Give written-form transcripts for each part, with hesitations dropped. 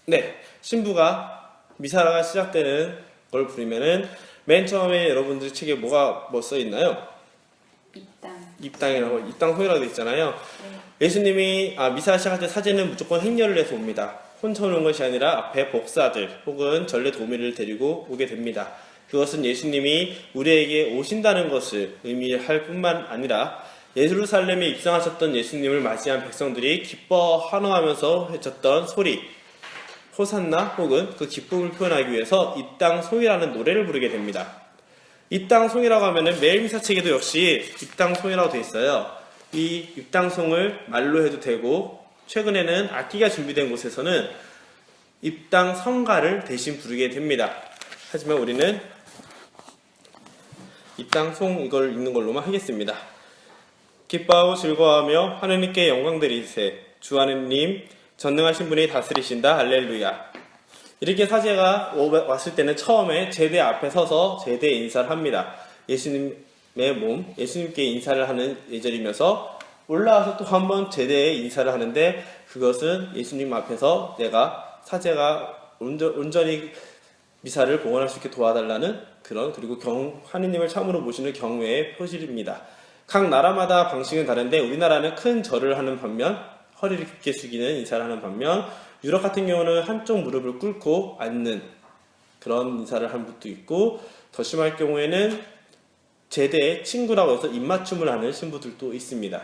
네, 신부가 미사가 시작되는 걸 부르면은 맨 처음에 여러분들 책에 뭐 써 있나요? 입당이라고, 입당송이라고 돼 있잖아요. 예수님이 미사 시작할 때 사제는 무조건 행렬을 해서 옵니다. 혼자 오는 것이 아니라 앞에 복사들 혹은 전례 도우미를 데리고 오게 됩니다. 그것은 예수님이 우리에게 오신다는 것을 의미할 뿐만 아니라 예루살렘에 입성하셨던 예수님을 맞이한 백성들이 기뻐 환호하면서 외쳤던 소리, 호산나 혹은 그 기쁨을 표현하기 위해서 입당송이라는 노래를 부르게 됩니다. 입당송이라고 하면은 매일 미사책에도 역시 입당송이라고 되어 있어요. 이 입당송을 말로 해도 되고, 최근에는 악기가 준비된 곳에서는 입당성가를 대신 부르게 됩니다. 하지만 우리는 입당송 이걸 읽는 걸로만 하겠습니다. 기뻐하고 즐거워하며 하느님께 영광 드리세. 주 하느님 전능하신 분이 다스리신다. 할렐루야. 이렇게 사제가 왔을 때는 처음에 제대 앞에 서서 제대 인사를 합니다. 예수님의 몸, 예수님께 인사를 하는 예절이면서 올라와서 또 한 번 제대의 인사를 하는데, 그것은 예수님 앞에서 사제가 온전히 미사를 봉헌할 수 있게 도와달라는 그리고 하느님을 참으로 모시는 경외의 표시입니다. 각 나라마다 방식은 다른데 우리나라는 큰 절을 하는 반면, 허리를 깊게 숙이는 인사를 하는 반면, 유럽 같은 경우는 한쪽 무릎을 꿇고 앉는 그런 인사를 하는 분도 있고, 더 심할 경우에는 제대의 친구라고 해서 입맞춤을 하는 신부들도 있습니다.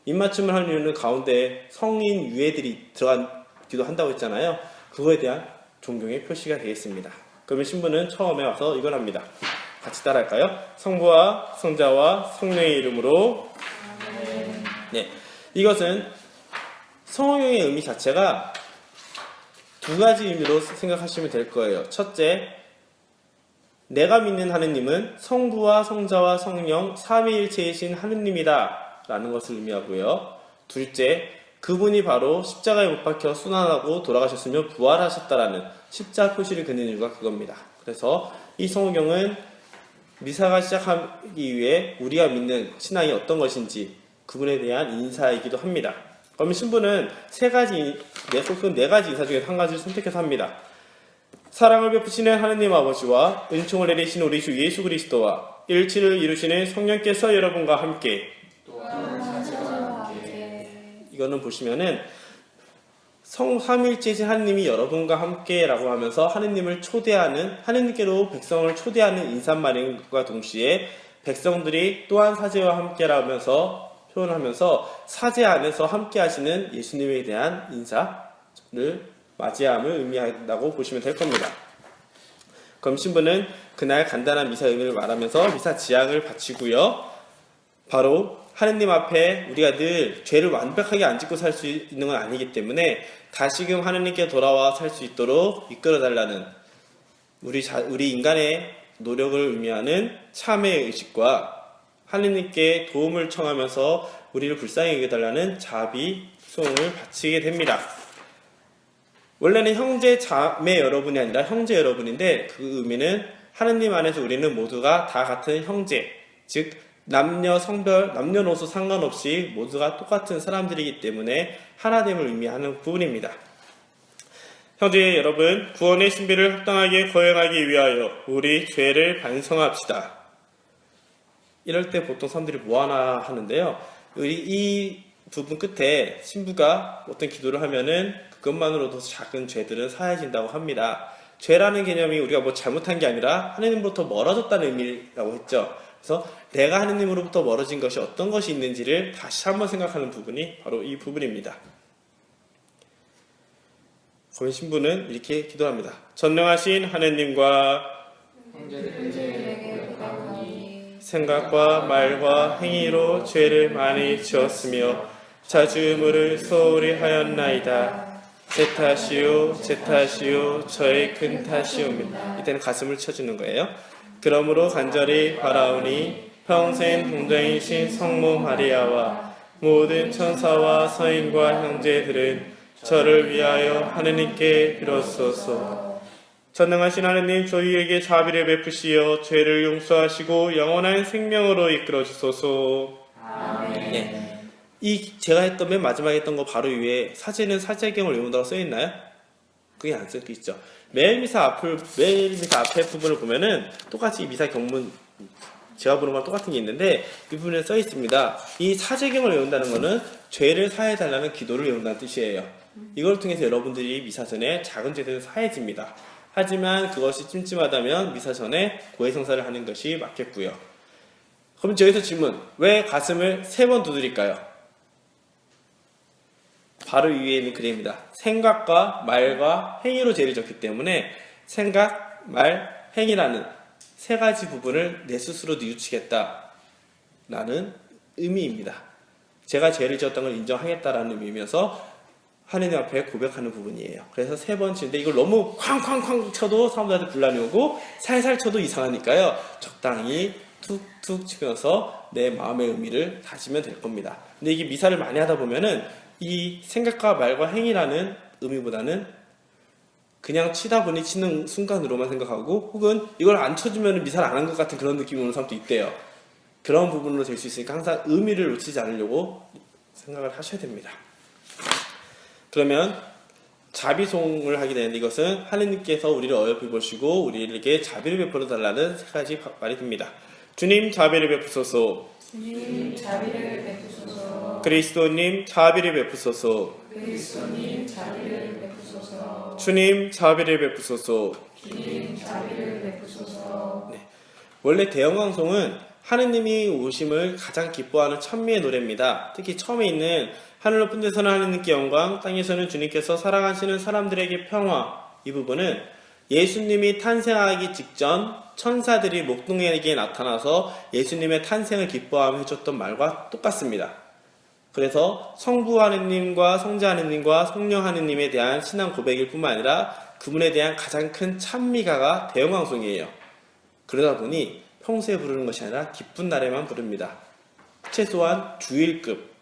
입맞춤을 하는 이유는 가운데 성인 유해들이 들어가기도 한다고 했잖아요. 그거에 대한 존경의 표시가 되겠습니다. 그러면 신부는 처음에 와서 이걸 합니다. 같이 따라할까요? 성부와 성자와 성령의 이름으로. 네, 이것은 성령의 의미 자체가 두 가지 의미로 생각하시면 될 거예요. 첫째, 내가 믿는 하느님은 성부와 성자와 성령 삼위일체이신 하느님이다 라는 것을 의미하고요. 둘째, 그분이 바로 십자가에 못 박혀 순환하고 돌아가셨으며 부활하셨다라는 십자 표시를 그는 이유가 그겁니다. 그래서 이 성경은 미사가 시작하기 위해 우리가 믿는 신앙이 어떤 것인지 그분에 대한 인사이기도 합니다. 그러면 신부는 네 가지 인사 중에 한 가지를 선택해서 합니다. 사랑을 베푸시는 하느님 아버지와 은총을 내리시는 우리 주 예수 그리스도와 일치를 이루시는 성령께서 여러분과 함께. 이거는 보시면은 삼위일체이신 하느님이 여러분과 함께라고 하면서 하느님께로 백성을 초대하는 인사말인과 동시에 백성들이 또한 사제와 함께라면서 표현하면서 사제 안에서 함께 하시는 예수님에 대한 인사를 맞이함을 의미한다고 보시면 될 겁니다. 그럼 신부는 그날 간단한 미사 의미를 말하면서 미사 지향을 바치고요. 바로 하느님 앞에 우리가 늘 죄를 완벽하게 안 짓고 살 수 있는 건 아니기 때문에 다시금 하느님께 돌아와 살 수 있도록 이끌어달라는 우리 인간의 노력을 의미하는 참회의 의식과 하느님께 도움을 청하면서 우리를 불쌍히 여겨달라는 자비송을 바치게 됩니다. 원래는 형제 자매 여러분이 아니라 형제 여러분인데, 그 의미는 하느님 안에서 우리는 모두가 다 같은 형제, 즉 남녀 성별, 남녀노소 상관없이 모두가 똑같은 사람들이기 때문에 하나됨을 의미하는 부분입니다. 형제 여러분, 구원의 신비를 합당하게 거행하기 위하여 우리 죄를 반성합시다. 이럴 때 보통 사람들이 뭐하나 하는데요. 이 부분 끝에 신부가 어떤 기도를 하면은 그것만으로도 작은 죄들은 사해진다고 합니다. 죄라는 개념이 우리가 뭐 잘못한 게 아니라 하느님으로부터 멀어졌다는 의미라고 했죠. 그래서 내가 하느님으로부터 멀어진 것이 어떤 것이 있는지를 다시 한번 생각하는 부분이 바로 이 부분입니다. 그러면 신부는 이렇게 기도합니다. 전능하신 하느님과 생각과 말과 행위로 죄를 많이 지었으며 자주의무를 소홀히 하였나이다. 제 탓이요 저의 큰 탓이옵니다. 이때는 가슴을 쳐주는 거예요. 그러므로 간절히 바라오니 평생 동정이신 성모 마리아와 모든 천사와 서인과 형제들은 저를 위하여 하느님께 빌었소서. 전능하신 하느님, 저희에게 자비를 베푸시어 죄를 용서하시고 영원한 생명으로 이끌어 주소서. 아멘. 네. 제가 했던 맨 마지막에 했던 거 바로 위에 사제는 사제경을 외운다고 써있나요? 그게 안 써 있죠. 매일 미사 앞에 부분을 보면은 똑같이 미사 경문 제가 보는 거랑 똑같은 게 있는데 이 부분에 써 있습니다. 이 사제경을 외운다는 거는 죄를 사해달라는 기도를 외운다는 뜻이에요. 이걸 통해서 여러분들이 미사 전에 작은 죄들을 사해집니다. 하지만 그것이 찜찜하다면 미사 전에 고해성사를 하는 것이 맞겠고요. 그럼 여기서 질문, 왜 가슴을 3번 두드릴까요? 바로 위에 있는 그림입니다. 생각과 말과 행위로 죄를 졌기 때문에 생각, 말, 행위라는 3가지 부분을 내 스스로 뉘우치겠다 라는 의미입니다. 제가 죄를 지었던 걸 인정하겠다라는 의미면서 하느님 앞에 고백하는 부분이에요. 그래서 3번 치는데 이걸 너무 쾅쾅쾅 쳐도 사람들한테 분란이 오고 살살 쳐도 이상하니까요. 적당히 툭툭 치면서 내 마음의 의미를 다지면 될 겁니다. 근데 이게 미사를 많이 하다 보면은 이 생각과 말과 행위라는 의미보다는 그냥 치다 보니 치는 순간으로만 생각하고 혹은 이걸 안 쳐주면 미사를 안 한 것 같은 그런 느낌이 오는 사람도 있대요. 그런 부분으로 될 수 있으니까 항상 의미를 놓치지 않으려고 생각을 하셔야 됩니다. 그러면 자비송을 하게 되는데 이것은 하느님께서 우리를 어여삐 보시고 우리에게 자비를 베풀어 달라는 3가지 말이 됩니다. 주님 자비를 베푸소서. 주님 자비를 베푸소서. 그리스도님 자비를 베푸소서. 그리스도님 자비를 베푸소서. 주님 자비를 베푸소서. 주님 자비를 베푸소서. 네. 원래 대영광송은 하느님이 오심을 가장 기뻐하는 찬미의 노래입니다. 특히 처음에 있는 하늘 높은 데서는 하느님께 영광, 땅에서는 주님께서 사랑하시는 사람들에게 평화, 이 부분은 예수님이 탄생하기 직전 천사들이 목동에게 나타나서 예수님의 탄생을 기뻐하며 해줬던 말과 똑같습니다. 그래서 성부 하느님과 성자 하느님과 성령 하느님에 대한 신앙 고백일 뿐만 아니라 그분에 대한 가장 큰 찬미가가 대영광송이에요. 그러다 보니 평소에 부르는 것이 아니라 기쁜 날에만 부릅니다. 최소한 주일급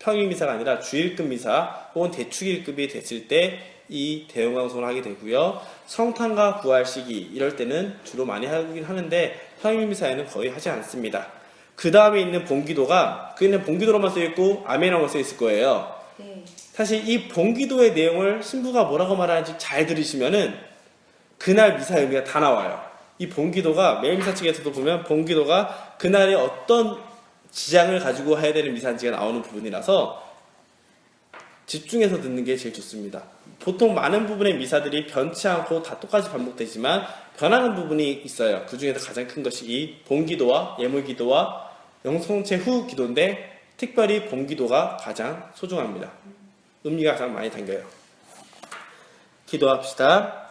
평일미사가 아니라 주일급 미사 혹은 대축일급이 됐을 때 이 대영광송을 하게 되고요. 성탄과 부활 시기 이럴 때는 주로 많이 하긴 하는데 평일미사에는 거의 하지 않습니다. 그 다음에 있는 본기도가 그는 본기도로만 써있고 아멘이라고 써있을 거예요. 네. 사실 이 본기도의 내용을 신부가 뭐라고 말하는지 잘 들으시면은 그날 미사 의미가 다 나와요. 이 본기도가 매일 미사 측에서도 보면 본기도가 그날의 어떤 지장을 가지고 해야 되는 미사인지가 나오는 부분이라서 집중해서 듣는 게 제일 좋습니다. 보통 많은 부분의 미사들이 변치 않고 다 똑같이 반복되지만 변하는 부분이 있어요. 그 중에서 가장 큰 것이 이 본기도와 예물기도와 영성체 후 기도인데 특별히 본기도가 가장 소중합니다. 의미가 가장 많이 담겨요. 기도합시다.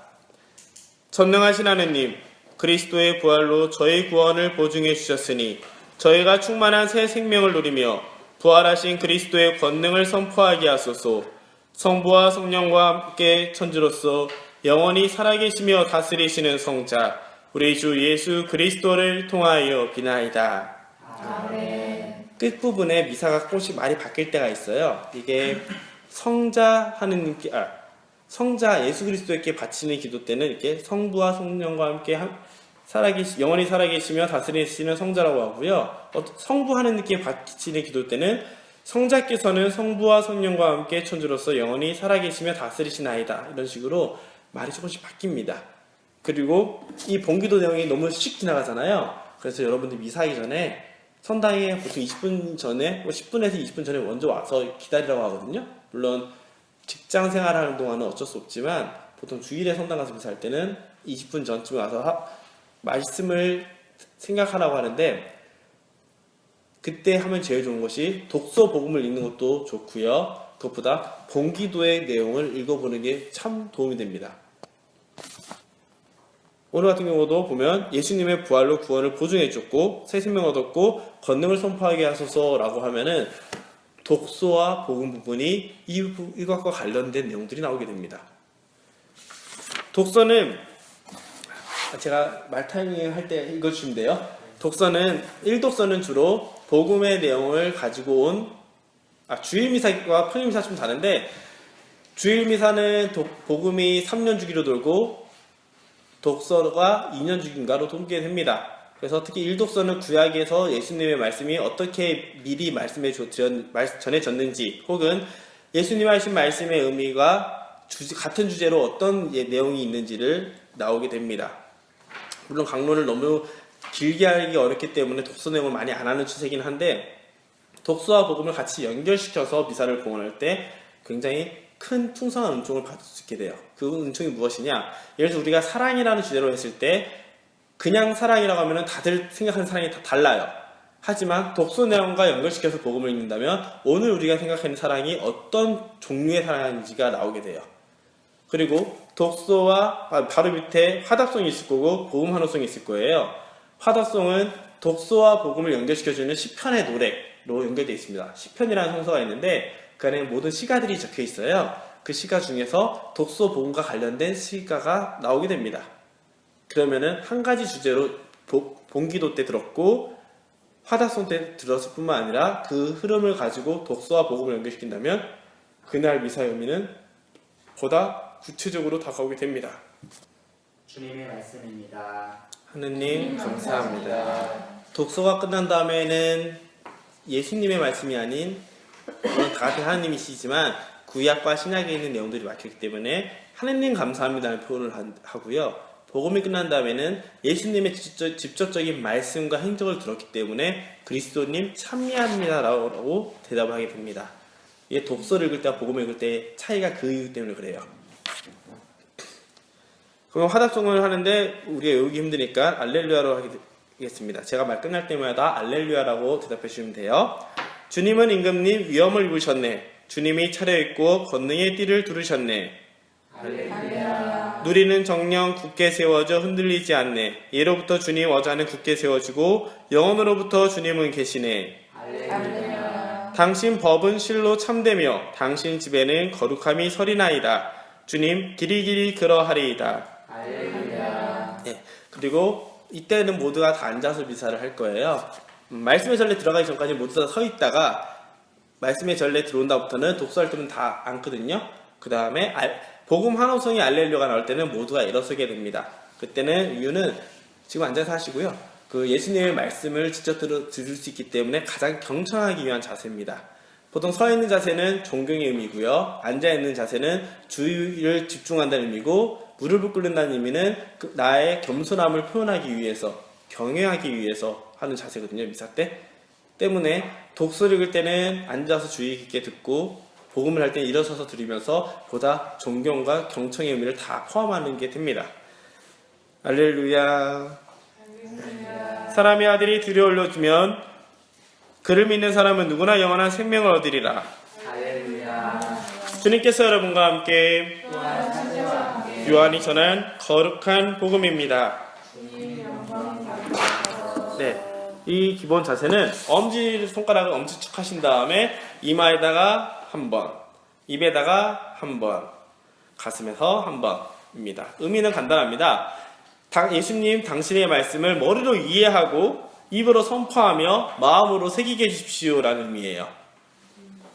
전능하신 하느님, 그리스도의 부활로 저희 구원을 보증해 주셨으니 저희가 충만한 새 생명을 누리며 부활하신 그리스도의 권능을 선포하게 하소서. 성부와 성령과 함께 천주로서 영원히 살아계시며 다스리시는 성자 우리 주 예수 그리스도를 통하여 비나이다. 아멘. 끝부분에 미사가 조금씩 말이 바뀔 때가 있어요. 이게 성자 하느님께 성자 예수 그리스도에게 바치는 기도 때는 이렇게 성부와 성령과 함께 영원히 살아계시며 다스리시는 성자라고 하고요. 성부 하느님께 바치는 기도 때는 성자께서는 성부와 성령과 함께 천주로서 영원히 살아계시며 다스리시나이다. 이런 식으로 말이 조금씩 바뀝니다. 그리고 이 본기도 내용이 너무 씩 지나가잖아요. 그래서 여러분들 미사하기 전에 선당에 보통 20분 전에 10분에서 20분 전에 먼저 와서 기다리라고 하거든요. 물론 직장 생활하는 동안은 어쩔 수 없지만 보통 주일에 선당 가서 미사할 때는 20분 전쯤에 와서 말씀을 생각하라고 하는데 그때 하면 제일 좋은 것이 독서 복음을 읽는 것도 좋고요. 그것보다 본기도의 내용을 읽어보는 게 참 도움이 됩니다. 오늘 같은 경우도 보면 예수님의 부활로 구원을 보증해줬고 새 생명 얻었고 권능을 선포하게 하소서라고 하면은 독서와 복음 부분이 이것과 관련된 내용들이 나오게 됩니다. 독서는 제가 말 타이밍 할 때 읽어주시면 돼요. 독서는 1독서는 주로 복음의 내용을 가지고 온 주일미사와 평일미사 좀 다른데 주일미사는 복음이 3년 주기로 돌고 독서가 2년 주기인가로 돌게 됩니다. 그래서 특히 1독서는 구약에서 예수님의 말씀이 어떻게 미리 전해졌는지 혹은 예수님 하신 말씀의 의미가 같은 주제로 어떤 내용이 있는지를 나오게 됩니다. 물론 강론을 너무 길게 하기 어렵기 때문에 독서 내용을 많이 안 하는 추세긴 한데, 독서와 복음을 같이 연결시켜서 미사를 봉헌할 때 굉장히 큰 풍성한 은총을 받을 수 있게 돼요. 그 은총이 무엇이냐? 예를 들어 우리가 사랑이라는 주제로 했을 때 그냥 사랑이라고 하면 다들 생각하는 사랑이 다 달라요. 하지만 독서 내용과 연결시켜서 복음을 읽는다면 오늘 우리가 생각하는 사랑이 어떤 종류의 사랑인지가 나오게 돼요. 그리고 독서와 바로 밑에 화답송이 있을 거고 복음 환호송이 있을 거예요. 화답송은 독서와 복음을 연결시켜주는 시편의 노래로 연결되어 있습니다. 시편이라는 성서가 있는데 그 안에 모든 시가들이 적혀 있어요. 그 시가 중에서 독서 복음과 관련된 시가가 나오게 됩니다. 그러면은 한 가지 주제로 본기도 때 들었고 화답송 때 들었을 뿐만 아니라 그 흐름을 가지고 독서와 복음을 연결시킨다면 그날 미사의 의미는 보다 구체적으로 다가오게 됩니다. 주님의 말씀입니다. 하느님 감사합니다. 독서가 끝난 다음에는 예수님의 말씀이 아닌, 물론 다 같은 하느님이시지만 구약과 신약에 있는 내용들이 막혔기 때문에 하느님 감사합니다라는 표현을 하고요. 복음이 끝난 다음에는 예수님의 직접적인 말씀과 행적을 들었기 때문에 그리스도님 찬미합니다라고 대답을 하게 됩니다. 이게 독서를 읽을 때와 복음을 읽을 때 차이가 그 이유 때문에 그래요. 그럼 화답송을 하는데 우리가 외우기 힘드니까 알렐루야로 하겠습니다. 제가 말 끝날 때마다 알렐루야라고 대답해 주시면 돼요. 주님은 임금님 위엄을 입으셨네. 주님이 차려입고 권능의 띠를 두르셨네. 할렐루야. 누리는 정령 굳게 세워져 흔들리지 않네. 예로부터 주님 어자는 굳게 세워지고 영원으로부터 주님은 계시네. 할렐루야. 당신 법은 실로 참되며 당신 집에는 거룩함이 서리나이다. 주님 길이길이 그러하리이다. 할렐루야. 네, 그리고 이때는 모두가 다 앉아서 미사를 할 거예요. 말씀의 전례 들어가기 전까지 모두 다 서 있다가 말씀의 전례 들어온다부터는 독서할 때는 다 앉거든요. 그 다음에 복음 환호성이 알렐루야가 나올 때는 모두가 일어서게 됩니다. 그때는 이유는 지금 앉아서 하시고요. 그 예수님의 말씀을 직접 들을 수 있기 때문에 가장 경청하기 위한 자세입니다. 보통 서 있는 자세는 존경의 의미고요. 앉아 있는 자세는 주의를 집중한다는 의미고, 무릎을 꿇는다는 의미는 나의 겸손함을 표현하기 위해서, 경외하기 위해서 하는 자세거든요. 미사 때. 때문에 독서를 읽을 때는 앉아서 주의 깊게 듣고, 복음을 할 때는 일어서서 들으면서 보다 존경과 경청의 의미를 다 포함하는 게 됩니다. 알렐루야. 사람의 아들이 들여올려주면 그를 믿는 사람은 누구나 영원한 생명을 얻으리라. 할렐루야. 주님께서 여러분과 함께 요한이 전한 거룩한 복음입니다. 네, 이 기본 자세는 손가락을 엄지척 하신 다음에 이마에다가 한 번, 입에다가 한 번, 가슴에서 한 번입니다. 의미는 간단합니다. 예수님 당신의 말씀을 머리로 이해하고 입으로 선포하며 마음으로 새기게 해주십시오라는 의미예요.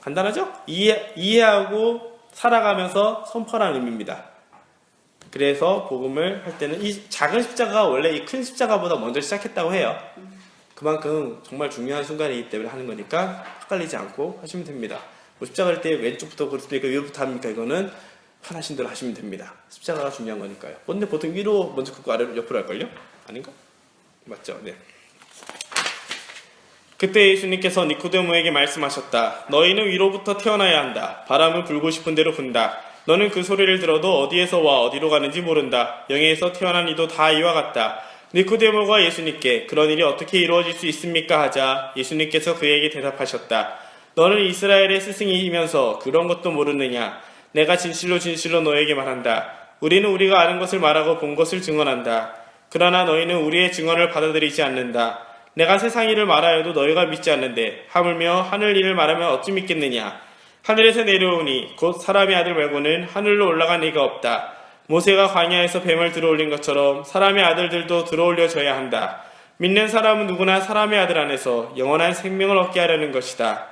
간단하죠? 이해하고 살아가면서 선포하는 의미입니다. 그래서 복음을 할 때는 이 작은 십자가가 원래 이 큰 십자가보다 먼저 시작했다고 해요. 그만큼 정말 중요한 순간이기 때문에 하는 거니까 헷갈리지 않고 하시면 됩니다. 뭐 십자가 할 때 왼쪽부터 그렇습니까? 위로부터 합니까? 이거는 편하신 대로 하시면 됩니다. 십자가가 중요한 거니까요. 근데 보통 위로 먼저 긋고 아래로 옆으로 할걸요? 아닌가? 맞죠? 네. 그때 예수님께서 니코데모에게 말씀하셨다. 너희는 위로부터 태어나야 한다. 바람은 불고 싶은 대로 분다. 너는 그 소리를 들어도 어디에서 와 어디로 가는지 모른다. 영에서 태어난 이도 다 이와 같다. 니코데모가 예수님께 그런 일이 어떻게 이루어질 수 있습니까? 하자 예수님께서 그에게 대답하셨다. 너는 이스라엘의 스승이면서 그런 것도 모르느냐? 내가 진실로 진실로 너에게 말한다. 우리는 우리가 아는 것을 말하고 본 것을 증언한다. 그러나 너희는 우리의 증언을 받아들이지 않는다. 내가 세상 일을 말하여도 너희가 믿지 않는데 하물며 하늘 일을 말하면 어찌 믿겠느냐? 하늘에서 내려오니 곧 사람의 아들 말고는 하늘로 올라간 이가 없다. 모세가 광야에서 뱀을 들어올린 것처럼 사람의 아들들도 들어올려져야 한다. 믿는 사람은 누구나 사람의 아들 안에서 영원한 생명을 얻게 하려는 것이다.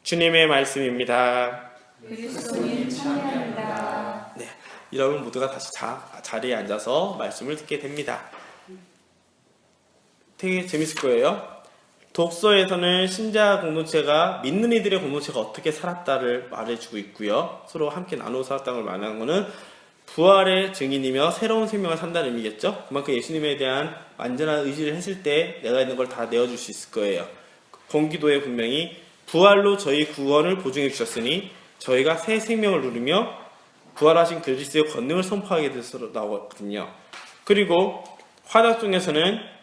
주님의 말씀입니다. 그리스도님 찬양합니다. 네, 여러분 모두가 다시 자리에 앉아서 말씀을 듣게 됩니다. 되게 재밌을 거예요. 독서에서는 신자 공동체가 믿는 이들의 공동체가 어떻게 살았다를 말해주고 있고요. 서로 함께 나누어 살았다는 걸 말하는 것은 부활의 증인이며 새로운 생명을 산다는 의미겠죠. 그만큼 예수님에 대한 완전한 의지를 했을 때 내가 있는 걸 다 내어줄 수 있을 거예요. 본기도에 분명히 부활로 저희 구원을 보증해 주셨으니 저희가 새 생명을 누리며 부활하신 그리스도의 권능을 선포하게 되서라고 하거든요. 그리고 화답송에서는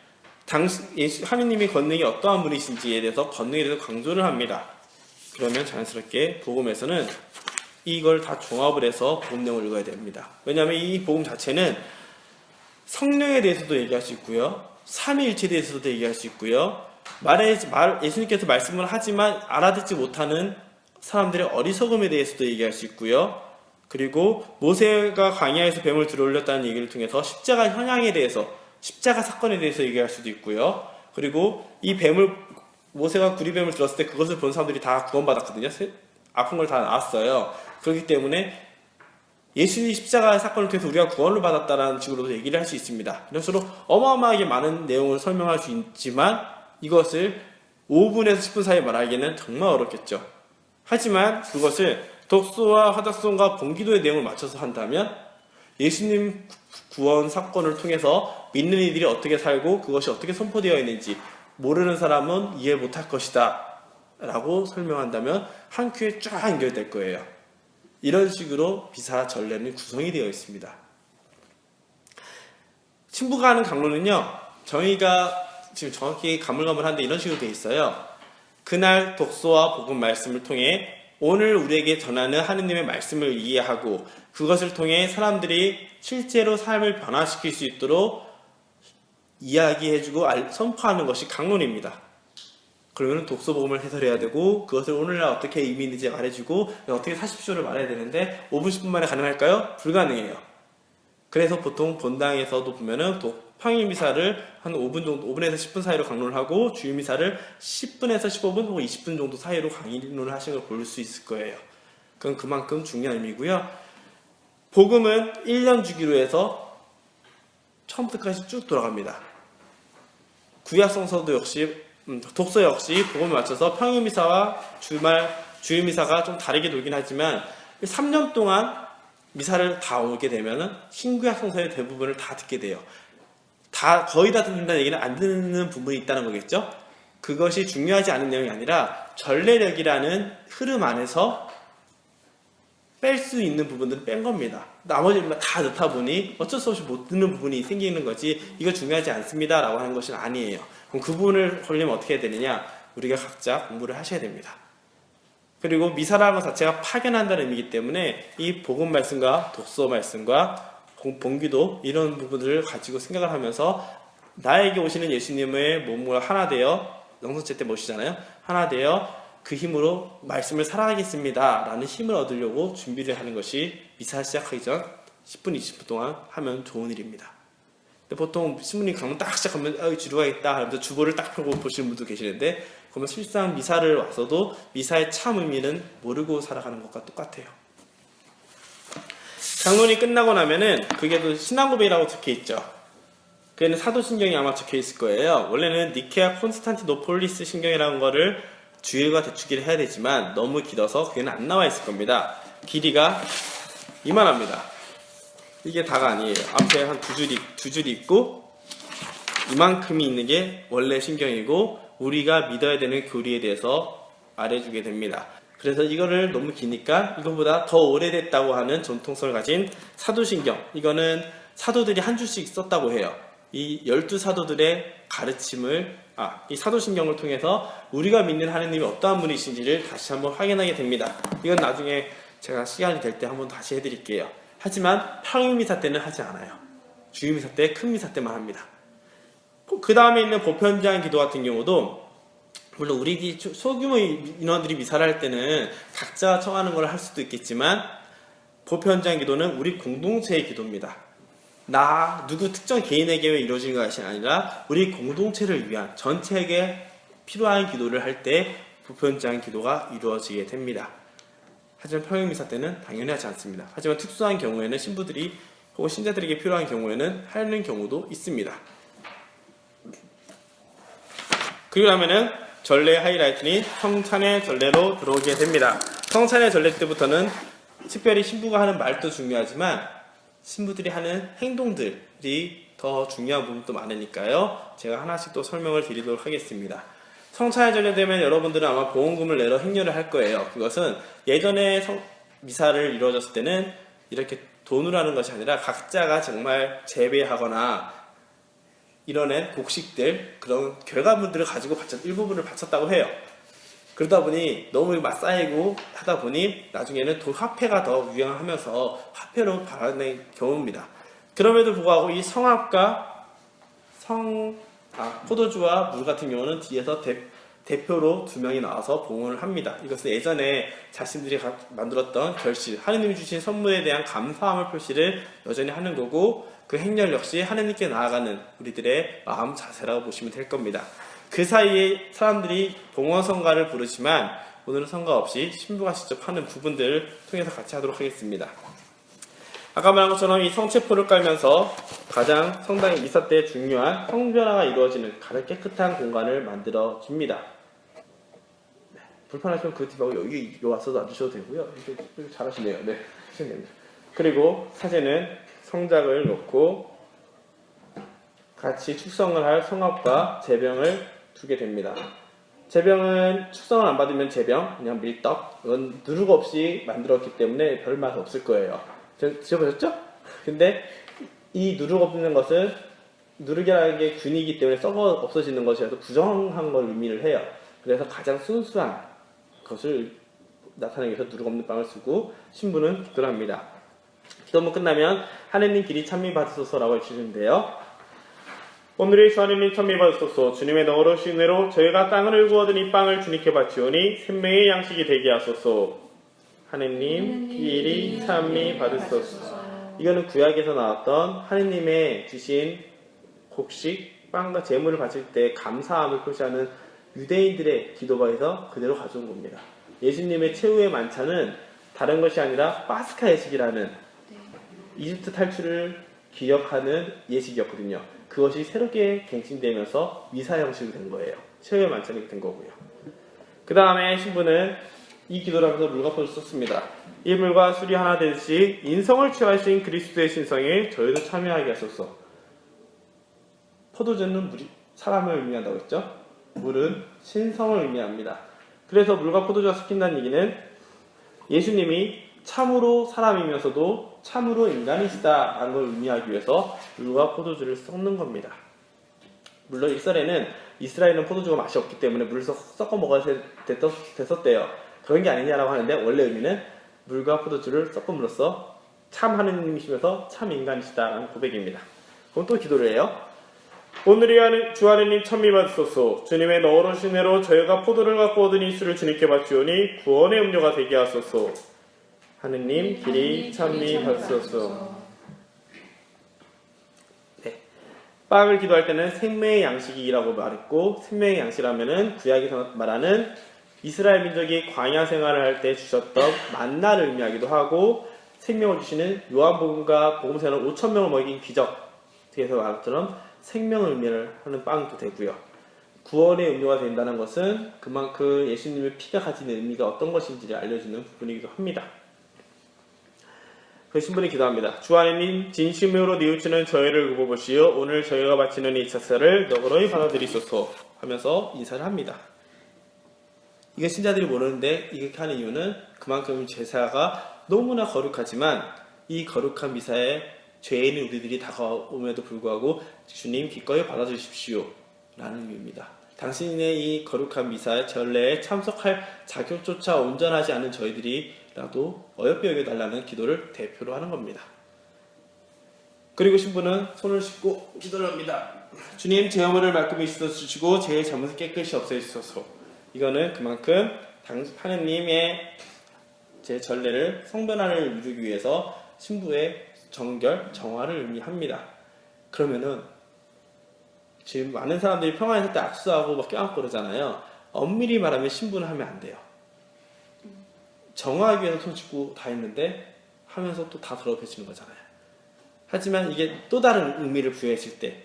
하느님이 권능이 어떠한 분이신지에 대해서 권능에 대해서 강조를 합니다. 그러면 자연스럽게 복음에서는 이걸 다 종합을 해서 복음 내용을 읽어야 됩니다. 왜냐하면 이 복음 자체는 성령에 대해서도 얘기할 수 있고요, 삼위일체에 대해서도 얘기할 수 있고요, 예수님께서 말씀을 하지만 알아듣지 못하는 사람들의 어리석음에 대해서도 얘기할 수 있고요, 그리고 모세가 광야에서 뱀을 들어올렸다는 얘기를 통해서 십자가 현황에 대해서, 십자가 사건에 대해서 얘기할 수도 있고요, 그리고 이 모세가 구리뱀을 들었을 때 그것을 본 사람들이 다 구원받았거든요. 아픈 걸 다 나았어요. 그렇기 때문에 예수님이 십자가 사건을 통해서 우리가 구원을 받았다는 식으로도 얘기를 할 수 있습니다. 이런 식으로 어마어마하게 많은 내용을 설명할 수 있지만 이것을 5분에서 10분 사이에 말하기는 정말 어렵겠죠. 하지만 그것을 독서와 화답송과 본기도의 내용을 맞춰서 한다면 예수님 구원 사건을 통해서 믿는 이들이 어떻게 살고 그것이 어떻게 선포되어 있는지 모르는 사람은 이해 못할 것이다 라고 설명한다면 한 큐에 쫙 연결될 거예요. 이런 식으로 미사 전례는 구성이 되어 있습니다. 신부가 하는 강론은요, 저희가 지금 정확히 가물가물한데 이런 식으로 되어 있어요. 그날 독서와 복음 말씀을 통해 오늘 우리에게 전하는 하느님의 말씀을 이해하고 그것을 통해 사람들이 실제로 삶을 변화시킬 수 있도록 이야기해주고 선포하는 것이 강론입니다. 그러면 독서 복음을 해설해야 되고 그것을 오늘날 어떻게 의미 있는지 말해주고 어떻게 사십시오를 말해야 되는데 5분 10분 만에 가능할까요? 불가능해요. 그래서 보통 본당에서도 보면은 평일 미사를 한 5분 정도, 5분에서 10분 사이로 강론을 하고 주일 미사를 10분에서 15분 혹은 20분 정도 사이로 강론을 하시는 걸 볼 수 있을 거예요. 그건 그만큼 중요한 의미고요. 복음은 1년 주기로 해서 처음부터 끝까지 쭉 돌아갑니다. 구약성서도 역시 독서 역시 복음에 맞춰서 평일 미사와 주일 미사가 좀 다르게 돌긴 하지만 3년 동안 미사를 다 오게 되면은 신구약 성서의 대부분을 다 듣게 돼요. 거의 다 듣는다는 얘기는 안 듣는 부분이 있다는 거겠죠? 그것이 중요하지 않은 내용이 아니라 전례력이라는 흐름 안에서 뺄 수 있는 부분들은 뺀 겁니다. 나머지는 다 넣다 보니 어쩔 수 없이 못 듣는 부분이 생기는 거지 이거 중요하지 않습니다 라고 하는 것은 아니에요. 그럼 그 부분을 걸리면 어떻게 해야 되느냐? 우리가 각자 공부를 하셔야 됩니다. 그리고 미사라는 것 자체가 파견한다는 의미이기 때문에 이 복음 말씀과 독서 말씀과 본기도 이런 부분들을 가지고 생각을 하면서 나에게 오시는 예수님의 몸을 하나 되어 영성체 때 모시잖아요. 하나 되어 그 힘으로 말씀을 살아가겠습니다 라는 힘을 얻으려고 준비를 하는 것이 미사 시작하기 전 10분 20분 동안 하면 좋은 일입니다. 근데 보통 신부님 강론 딱 시작하면 지루하겠다 하면서 주보를 딱 펴고 보시는 분도 계시는데 그러면 실상 미사를 와서도 미사의 참 의미는 모르고 살아가는 것과 똑같아요. 강론이 끝나고 나면은 그게 또 신앙고백이라고 적혀있죠. 그게는 사도신경이 아마 적혀있을 거예요. 원래는 니케아 콘스탄티노폴리스 신경이라는 거를 주일과 대축일을 해야 되지만 너무 길어서 그게는 안 나와 있을 겁니다. 길이가 이만합니다. 이게 다가 아니에요. 앞에 한 두 줄이 있고 이만큼이 있는 게 원래 신경이고 우리가 믿어야 되는 교리에 대해서 말해주게 됩니다. 그래서 이거를 너무 기니까 이거보다 더 오래됐다고 하는 전통성을 가진 사도신경, 이거는 사도들이 한 줄씩 썼다고 해요. 이 12사도들의 가르침을 이 사도신경을 통해서 우리가 믿는 하느님이 어떠한 분이신지를 다시 한번 확인하게 됩니다. 이건 나중에 제가 시간이 될 때 한번 다시 해드릴게요. 하지만 평일미사 때는 하지 않아요. 주일미사 때, 큰 미사 때만 합니다. 그 다음에 있는 보편제한 기도 같은 경우도 물론 우리 소규모 인원들이 미사를 할 때는 각자 청하는 걸 할 수도 있겠지만 보편제한 기도는 우리 공동체의 기도입니다. 누구 특정 개인에게 이루어지는 것이 아니라 우리 공동체를 위한 전체에게 필요한 기도를 할 때 보편제한 기도가 이루어지게 됩니다. 하지만 평일미사 때는 당연히 하지 않습니다. 하지만 특수한 경우에는 신부들이 혹은 신자들에게 필요한 경우에는 하는 경우도 있습니다. 그러고 나면은 전례 하이라이트인 성찬의 전례로 들어오게 됩니다. 성찬의 전례 때부터는 특별히 신부가 하는 말도 중요하지만 신부들이 하는 행동들이 더 중요한 부분도 많으니까요. 제가 하나씩 또 설명을 드리도록 하겠습니다. 성찬의 전례 되면 여러분들은 아마 보험금을 내러 행렬을 할 거예요. 그것은 예전에 미사를 이루어졌을 때는 이렇게 돈으로 하는 것이 아니라 각자가 정말 재배하거나 이뤄낸 곡식들, 그런 결과물들을 가지고 일부분을 바쳤다고 해요. 그러다 보니 너무 쌓이고 하다 보니 나중에는 화폐가 더 유행하면서 화폐로 발행된 경우입니다. 그럼에도 불구하고 이 성합과 포도주와 물 같은 경우는 뒤에서 대표로 2명이 나와서 봉헌을 합니다. 이것은 예전에 자신들이 만들었던 결실, 하느님이 주신 선물에 대한 감사함을 표시를 여전히 하는 거고, 그 행렬 역시 하느님께 나아가는 우리들의 마음 자세라고 보시면 될 겁니다. 그 사이에 사람들이 봉헌성가를 부르지만 오늘은 성가 없이 신부가 직접 하는 부분들을 통해서 같이 하도록 하겠습니다. 아까 말한 것처럼 이 성체포를 깔면서 가장 성당의 미사 때 중요한 성변화가 이루어지는 가장 깨끗한 공간을 만들어 줍니다. 네, 불편하시면 그 뒤하고 여기 와서 놔주셔도 되고요. 이렇게 잘하시네요. 네, 하시면 그리고 사제는 성작을 놓고 같이 축성을 할 성합과 제병을 두게 됩니다. 제병은 축성을 안 받으면 제병, 그냥 밀떡, 이건 누룩 없이 만들었기 때문에 별 맛 없을 거예요. 드셔보셨죠? 근데 이 누룩 없는 것은 누룩이라는 게 균이기 때문에 썩어 없어지는 것이라서 부정한 걸 의미를 해요. 그래서 가장 순수한 것을 나타내기 위해서 누룩 없는 빵을 쓰고 신부는 기도를 합니다. 기도문 끝나면 하느님 길이 찬미받으소서라고 해주시는데요. 오늘의 주 하느님 찬미받으소서. 주님의 너으로 신뢰로 저희가 땅을 울고 얻은 이 빵을 주님께 바치오니 생명의 양식이 되게 하소서. 하느님 길이 찬미받으소서. 이거는 구약에서 나왔던 하느님의 주신 곡식, 빵과 제물을 바칠 때 감사함을 표시하는 유대인들의 기도가에서 그대로 가져온 겁니다. 예수님의 최후의 만찬은 다른 것이 아니라 파스카 예식이라는 이집트 탈출을 기억하는 예식이었거든요. 그것이 새롭게 갱신되면서 미사 형식이 된 거예요. 최후의 만찬이 된 거고요. 그 다음에 신부는 이 기도를 하면서 물과 포도를 썼습니다. 이 물과 술이 하나 되듯이 인성을 취하신 그리스도의 신성에 저희도 참여하게 하소서. 포도주는 사람을 의미한다고 했죠? 물은 신성을 의미합니다. 그래서 물과 포도주가 섞인다는 얘기는 예수님이 참으로 사람이면서도 참으로 인간이시다라는 걸 의미하기 위해서 물과 포도주를 섞는 겁니다. 물론 이스라엘은 포도주가 맛이 없기 때문에 물을 섞어 먹어야 됐었대요. 그런 게 아니냐라고 하는데 원래 의미는 물과 포도주를 섞음으로써 참 하느님이시면서 참 인간이시다라는 고백입니다. 그럼 또 기도를 해요. 오늘의 주 하느님 찬미받으소서. 주님의 너으로 신뢰로 저희가 포도를 갖고 얻은 이 술을 주님께 바치오니 구원의 음료가 되게 하소서. 하느님 길이 찬미받으소서. 네. 빵을 기도할 때는 생명의 양식이라고 말했고, 생명의 양식이라면은 구약에서 말하는 이스라엘 민족이 광야 생활을 할 때 주셨던 만나를 의미하기도 하고, 생명을 주시는 요한복음과 복음서는 5,000명을 먹인 기적에서 말한 것처럼 생명을 의미하는 빵도 되고요. 구원의 음료가 된다는 것은 그만큼 예수님의 피가 가지는 의미가 어떤 것인지를 알려주는 부분이기도 합니다. 그 신분이 기도합니다. 주 하느님 진심으로 뉘우치는 저희를 굽어보시오. 오늘 저희가 바치는 이 차사를 너그러이 받아들이소서 하면서 인사를 합니다. 이게 신자들이 모르는데 이렇게 하는 이유는 그만큼 제사가 너무나 거룩하지만 이 거룩한 미사에 죄인인 우리들이 다가옴에도 불구하고 주님 기꺼이 받아주십시오 라는 의미입니다. 당신의 이 거룩한 미사의 전례에 참석할 자격조차 온전하지 않은 저희들이라도 어여삐 여겨달라는 기도를 대표로 하는 겁니다. 그리고 신부는 손을 씻고 기도를 합니다. 주님 제 허물을 말끔히 씻어주시고 제 잘못을 깨끗이 없애주소서. 이거는 그만큼 하느님의 제 전례를 성변화를 이루기 위해서 신부의 정결, 정화를 의미합니다. 그러면은 지금 많은 사람들이 평화했을 때 악수하고 막 껴안고 그러잖아요. 엄밀히 말하면 신부는 하면 안 돼요. 정화하기 위해서 손 씻고 다 했는데 하면서 또 다 더럽혀지는 거잖아요. 하지만 이게 또 다른 의미를 부여했을 때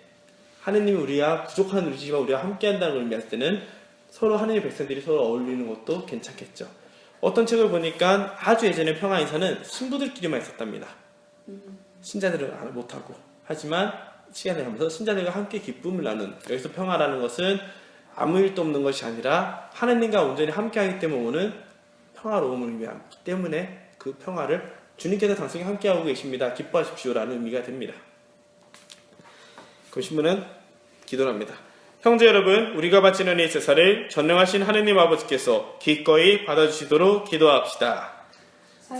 하느님이 우리와 부족한 우리지만 우리와 함께한다는 걸 의미할 때는 서로 하느님의 백성들이 서로 어울리는 것도 괜찮겠죠. 어떤 책을 보니까 아주 예전에 평화 인사는 신부들끼리만 있었답니다. 신자들은 못하고. 하지만 시간을 가면서 신자들과 함께 기쁨을 나눈, 여기서 평화라는 것은 아무 일도 없는 것이 아니라 하나님과 온전히 함께하기 때문에 오는 평화로움을 의미하기 때문에 그 평화를 주님께서 당신과 함께하고 계십니다. 기뻐하십시오라는 의미가 됩니다. 그 신부는 기도를 합니다. 형제 여러분, 우리가 바치는 이 제사를 전능하신 하느님 아버지께서 기꺼이 받아주시도록 기도합시다.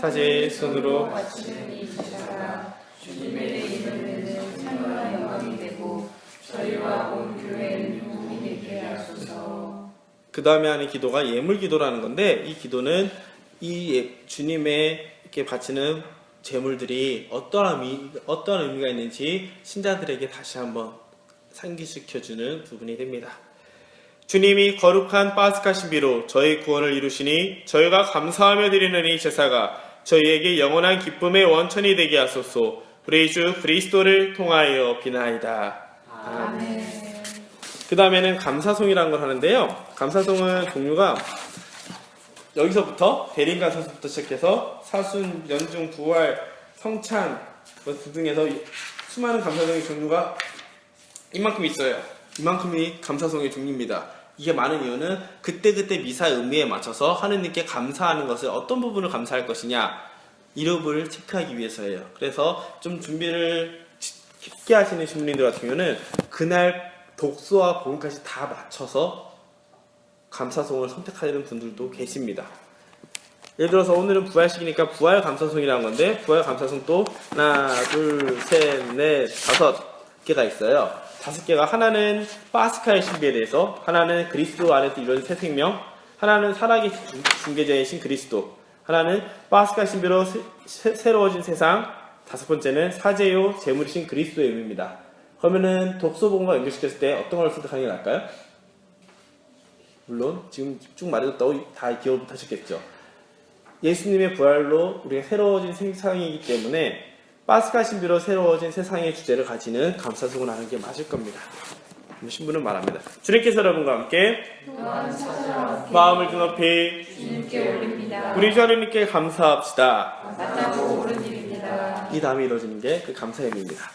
사제의 손으로 바치는 이 제사가 주님의 이름을 내는 찬양과 영광이 되고 저희와 온 교회는 도움이 되게 하소서. 그 다음에 하는 기도가 예물 기도라는 건데, 이 기도는 이 주님의 이렇게 바치는 제물들이 어떠한 의미가 있는지 신자들에게 다시 한번 상기시켜주는 부분이 됩니다. 주님이 거룩한 파스카 신비로 저희 구원을 이루시니 저희가 감사하며 드리는 이 제사가 저희에게 영원한 기쁨의 원천이 되게 하소서. 우리 주 그리스도를 통하여 비나이다. 아멘. 그 다음에는 감사송이라는 걸 하는데요. 감사송은 종류가 여기서부터 대림감사서부터 시작해서 사순, 연중, 부활, 성찬 등등해서 수많은 감사송의 종류가 이만큼 있어요. 이만큼이 감사송의 종류입니다. 이게 많은 이유는 그때그때 미사 의미에 맞춰서 하느님께 감사하는 것을 어떤 부분을 감사할 것이냐 이름을 체크하기 위해서예요. 그래서 좀 준비를 깊게 하시는 신부님들 같은 경우는 그날 독서와 복음까지 다 맞춰서 감사송을 선택하는 분들도 계십니다. 예를 들어서 오늘은 부활식이니까 부활 감사송이라는 건데, 부활 감사송도 하나, 둘, 셋, 넷, 5개가 있어요. 5개가 하나는 파스카의 신비에 대해서, 하나는 그리스도 안에서 이루어진 새 생명, 하나는 살아계신 중개자이신 그리스도, 하나는 파스카 신비로 새로워진 세상, 5번째는 사제요 제물이신 그리스도의 의미입니다. 그러면은 독서본과 연결시켰을 때 어떤 걸 선택하는 게 나을까요? 물론 지금 쭉 말해줬다고 다 기억 못하셨겠죠. 예수님의 부활로 우리가 새로워진 세상이기 때문에 파스카 신비로 새로워진 세상의 주제를 가지는 감사송을 하는 게 맞을 겁니다. 신부는 말합니다. 주님께서 여러분과 함께 또한 사자와 함께 마음을 드높이 주님께 올립니다. 우리 주 하느님께 감사합시다. 마땅하고 옳은 일입니다. 이 다음에 이루어지는 게 그 감사의 의미입니다.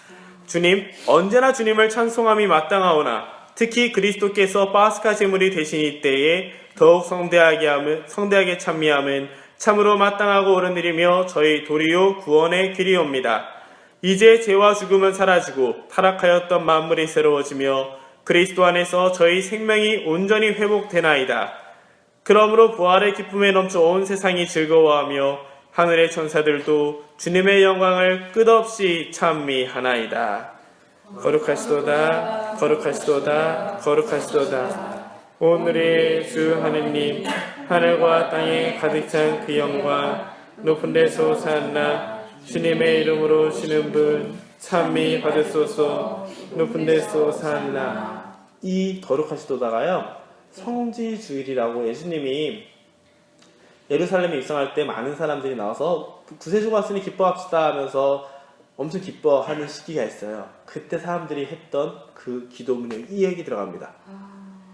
주님, 언제나 주님을 찬송함이 마땅하오나 특히 그리스도께서 파스카 제물이 되신 이때에 더욱 성대하게 찬미함은 참으로 마땅하고 옳은 일이며 저희 도리요 구원의 길이옵니다. 이제 죄와 죽음은 사라지고 타락하였던 만물이 새로워지며 그리스도 안에서 저희 생명이 온전히 회복되나이다. 그러므로 부활의 기쁨에 넘쳐 온 세상이 즐거워하며 하늘의 천사들도 주님의 영광을 끝없이 찬미하나이다. 거룩하시도다, 거룩하시도다, 거룩하시도다. 오늘의 주 하느님, 하늘과 땅에 가득 찬 그 영광, 높은 데서 오산나, 주님의 이름으로 오시는 분, 찬미 받으소서. 높은 데서 오산나. 이 거룩하시도다가요, 성지주일이라고 예수님이 예루살렘에 입성할 때 많은 사람들이 나와서 구세주가 왔으니 기뻐합시다 하면서 엄청 기뻐하는 시기가 있어요. 그때 사람들이 했던 그 기도문에 이 얘기 들어갑니다.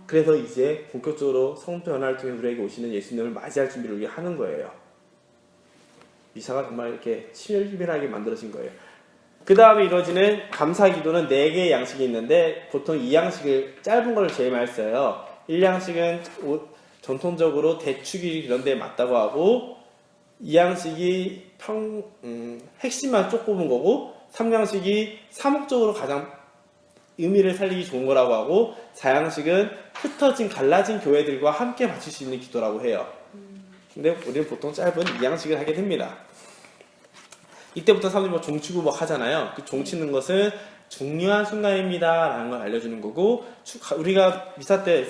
그래서 이제 본격적으로 성도 연화를 통해 우리에게 오시는 예수님을 맞이할 준비를 우리가 하는 거예요. 미사가 정말 이렇게 치밀하게 만들어진 거예요. 그 다음에 이루어지는 감사 기도는 4개의 양식이 있는데 보통 이 양식을 짧은 걸 제일 많이 써요. 1양식은 전통적으로 대축일 이런 데 맞다고 하고, 2양식이 핵심만 쪽 뽑은 거고, 3양식이 사목적으로 가장 의미를 살리기 좋은 거라고 하고, 4양식은 흩어진 갈라진 교회들과 함께 바칠 수 있는 기도라고 해요. 근데 우리는 보통 짧은 2양식을 하게 됩니다. 이때부터 사람들이 뭐 종치고 뭐 하잖아요. 그 종치는 것은 중요한 순간입니다 라는 걸 알려주는 거고, 우리가 미사 때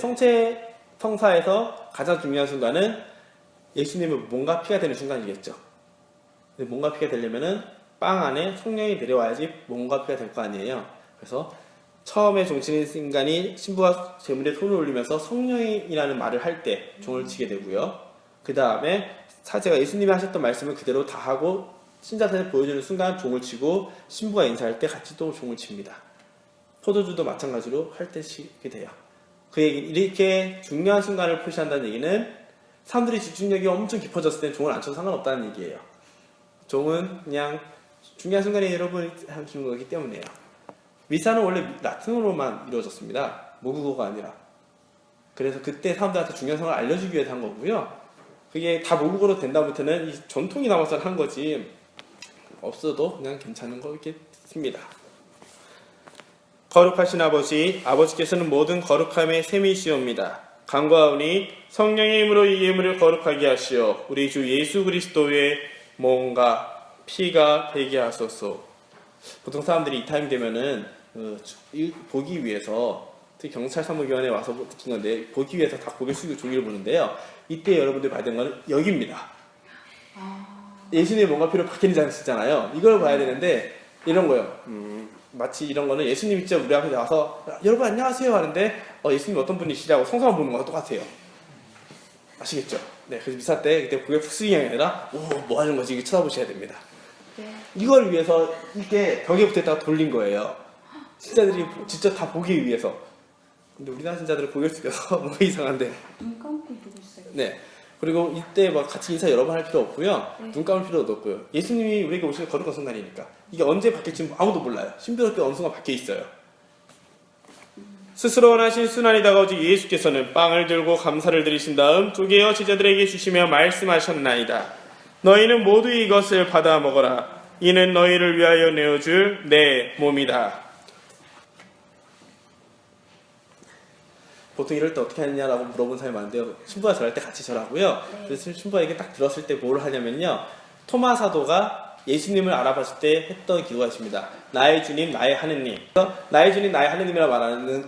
성사에서 가장 중요한 순간은 예수님의 몸과 피가 되는 순간이겠죠. 근데 몸과 피가 되려면은 빵 안에 성령이 내려와야지 몸과 피가 될 거 아니에요. 그래서 처음에 종치는 순간이 신부가 제물에 손을 올리면서 성령이라는 말을 할 때 종을 치게 되고요. 그 다음에 사제가 예수님이 하셨던 말씀을 그대로 다 하고 신자한테 보여주는 순간 종을 치고, 신부가 인사할 때 같이 또 종을 칩니다. 포도주도 마찬가지로 할 때 치게 돼요. 그 얘기, 이렇게 중요한 순간을 표시한다는 얘기는 사람들이 집중력이 엄청 깊어졌을 때 종을 안 쳐도 상관없다는 얘기예요. 종은 그냥 중요한 순간에 여러분이 하시는 거기 때문이에요. 미사는 원래 라틴어로만 이루어졌습니다. 모국어가 아니라. 그래서 그때 사람들한테 중요한 상황을 알려주기 위해서 한 거고요. 그게 다 모국어로 된 다음부터는 이 전통이 남아서 한 거지 없어도 그냥 괜찮은 거겠습니다. 거룩하신 아버지, 아버지께서는 모든 거룩함의 셈이시옵니다. 간구하오니 성령의 힘으로 이 예물을 거룩하게 하시어 우리 주 예수 그리스도의 몸과 피가 되게 하소서. 보통 사람들이 이 타임 되면은 보기 위해서, 특히 경찰 사무위원회에 와서 느낀 건데, 보기 위해서 다 고개 숙이고 종이를 보는데요. 이때 여러분들이 봐야 되는 거는 여기입니다. 예수님의 몸과 피로 바뀌는 장치잖아요. 이걸 봐야 되는데 이런 거요. 마치 이런 거는 예수님이 직접 우리 앞에 나와서 여러분 안녕하세요 하는데 예수님 어떤 분이시라고 성서만 보는 거랑 똑같아요. 아시겠죠? 네, 그래서 미사 때 그때 고개 푹 숙이는 게 아니라 뭐 하는 거지? 이렇게 쳐다보셔야 됩니다. 네. 이걸 위해서 이렇게 벽에 붙였다가 돌린 거예요. 신자들이 직접 다 보기 위해서. 근데 우리나라 신자들은 고개를 숙여서 뭔가 이상한데. 눈 감고 보고 있어요. 네. 그리고 이때 막 같이 인사 여러 번 할 필요 없고요. 네. 눈 감을 필요도 없고요. 예수님이 우리에게 오시는 거룩한 순간이니까. 이게 언제 바뀔지 아무도 몰라요. 신비롭게 어느 순간 바뀌어 있어요. 스스로 원하신 순환이 다가오지 예수께서는 빵을 들고 감사를 드리신 다음 쪼개어 제자들에게 주시며 말씀하셨나이다. 너희는 모두 이것을 받아 먹어라. 이는 너희를 위하여 내어줄 내 몸이다. 보통 이럴 때 어떻게 하느냐라고 물어본 사람이 많은데요. 신부가 절할 때 같이 절하고요. 네. 그래서 신부에게 딱 들었을 때 뭘 하냐면요. 토마 사도가 예수님을 알아봤을 때 했던 기도가 있습니다. 나의 주님, 나의 하느님. 그래서 나의 주님, 나의 하느님이라 말하는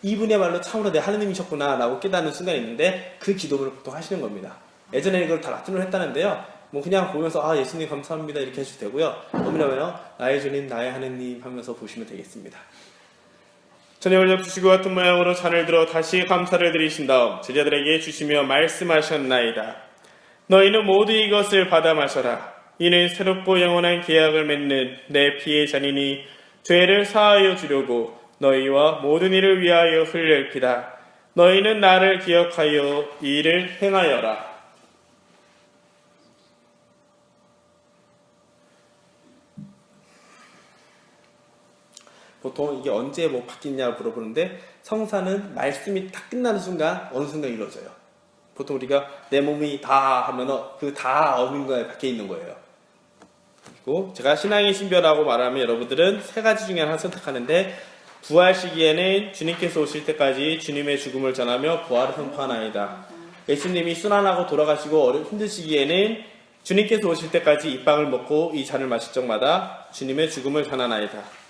이분이야말로 참으로 내 하느님이셨구나 라고 깨닫는 순간이 있는데 그 기도를 보통 하시는 겁니다. 예전에 이걸 다 라틴어로 했다는데요. 뭐 그냥 보면서 예수님 감사합니다 이렇게 해주셔도 되고요. 뭐냐면요. 나의 주님, 나의 하느님 하면서 보시면 되겠습니다. 저녁을 잡수시고 같은 모양으로 잔을 들어 다시 감사를 드리신 다음 제자들에게 주시며 말씀하셨나이다. 너희는 모두 이것을 받아 마셔라. 이는 새롭고 영원한 계약을 맺는 내 피의 잔이니 죄를 사하여 주려고 너희와 모든 이를 위하여 흘릴 피다. 너희는 나를 기억하여 이 일을 행하여라. 보통 이게 언제 바뀌냐고 물어보는데 성사는 말씀이 딱 끝나는 순간 어느 순간 이루어져요. 보통 우리가 내 몸이 다 하면 그 다 어딘가에 박혀 있는 거예요. 그리고 제가 신앙의 신비라고 말하면 여러분들은 세 가지 중에 하나 선택하는데 부활 시기에는 주님께서 오실 때까지 주님의 죽음을 전하며 부활을 선포하나이다. 예수님이 순환하고 돌아가시고 힘든 시기에는 주님께서 오실 때까지 이 빵을 먹고 이 잔을 마실 적마다 주님의 죽음을 전하나이다.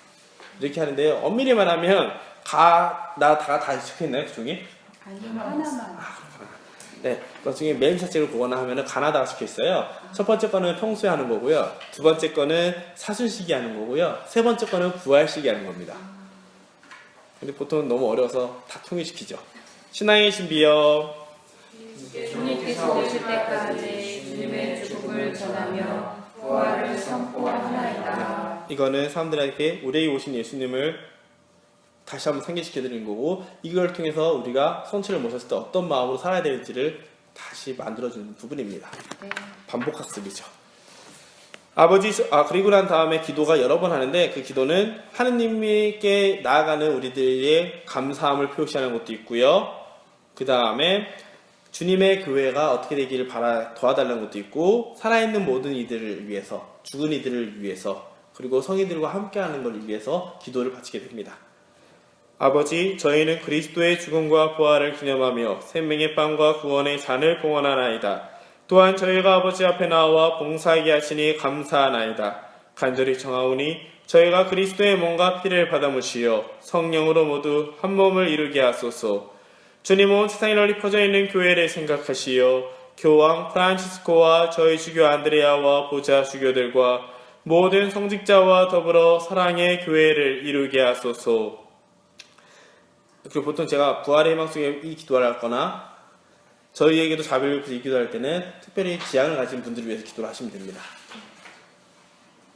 이렇게 하는데요. 엄밀히 말하면 다 적혀있나요? 그 종이? 아니요, 하나만. 네, 나중에 매일사책을 보거나 하면은 가나다가 적혀있어요. 첫 번째 거는 평소에 하는 거고요. 두 번째 거는 사순시기 하는 거고요. 세 번째 거는 부활시기 하는 겁니다. 근데 보통 너무 어려워서 다 통일시키죠. 신앙의 신비여. 주님께서 오실 때까지 주님의 죽음을 전하며 부활을 선포하나이다. 이거는 사람들에게 우리에게 오신 예수님을 다시 한번 상기시켜드리는 거고 이걸 통해서 우리가 성취를 모셨을 때 어떤 마음으로 살아야 될지를 다시 만들어주는 부분입니다. 네. 반복학습이죠. 그리고 난 다음에 기도가 여러 번 하는데 그 기도는 하느님께 나아가는 우리들의 감사함을 표시하는 것도 있고요. 그 다음에 주님의 교회가 어떻게 되기를 도와달라는 것도 있고 살아있는 모든 이들을 위해서 죽은 이들을 위해서 그리고 성인들과 함께하는 것을 위해서 기도를 바치게 됩니다. 아버지, 저희는 그리스도의 죽음과 부활을 기념하며 생명의 빵과 구원의 잔을 봉헌하나이다. 또한 저희가 아버지 앞에 나와 봉사하게 하시니 감사하나이다. 간절히 청하오니 저희가 그리스도의 몸과 피를 받아 무시어 성령으로 모두 한 몸을 이루게 하소서. 주님은 세상에 널리 퍼져 있는 교회를 생각하시어 교황 프란치스코와 저희 주교 안드레아와 보좌 주교들과 모든 성직자와 더불어 사랑의 교회를 이루게 하소서. 그리고 보통 제가 부활의 희망 속에 이 기도를 하거나 저희에게도 자비를 베풀어 기도할 때는 특별히 지향을 가진 분들을 위해서 기도를 하시면 됩니다.